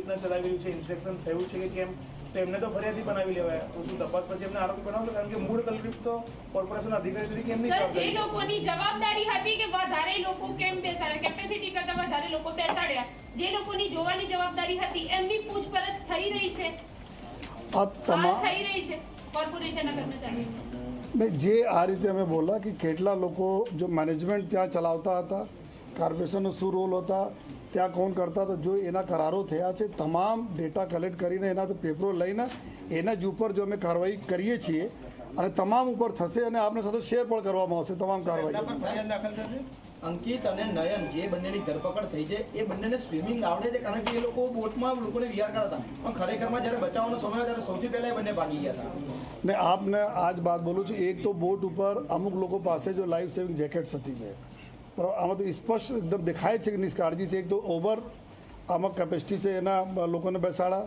રીતના ચલાવી રહ્યું છે, ઇન્સ્પેક્શન થયું છે કે કેમ, તો એમને તો ફરિયાદી બનાવી લેવાય. તો શું તપાસ પછી એમને આરોપી બનાવશો? કારણ કે મૂળ કલ્પિત તો કોર્પોરેશન અધિકારી તરીકે એમની સર, જે જવાબદારી છે. લોકોની જવાબદારી હતી કે વધારે લોકો કેમ બેસાડ્યા, કેપેસિટી કરતા વધારે લોકો બેસાડ્યા, જે લોકોની જોવાની જવાબદારી હતી એમની પૂછપરછ થઈ રહી છે, થઈ રહી છે કોર્પોરેશનના કર્મચારીઓ. नहीं जे आ रीते हमें बोला कि केटला लोको जो मैनेजमेंट ત્યાં ચલાવતા હતા, કોર્પોરેશનનો શું રોલ હતા, ત્યાં કોણ કરતા હતા, જો એના કરારો થયા છે તમામ ડેટા કલેક્ટ કરીને એના પેપરો લઈને એના જ ઉપર જો અમે કાર્યવાહી કરીએ છીએ અને તમામ ઉપર થશે અને આપને સાથે શેર પણ કરવામાં આવશે તમામ કાર્યવાહી. અંકિત અને નયન જે બંનેની ધરપકડ થઈ છે એ બંનેને સ્વિમિંગ આવડે છે, કારણ કે એ લોકો બોટમાં લોકોને વિહાર કરતા હતા, પણ ખરેખરમાં જ્યારે બચાવવાનો સમય ત્યારે સૌથી પહેલા એ બંને ભાગી ગયા હતા. ને આપને આજ બાત બોલું છું, એક તો બોટ ઉપર અમુક લોકો પાસે જો લાઈફ સેવિંગ જેકેટ્સ હતી છે, પણ આમાં તો સ્પષ્ટ એકદમ દેખાય છે કે નિષ્કાળજી છે. એક તો ઓવર આમાં કેપેસિટી છે એના લોકોને બેસાડા,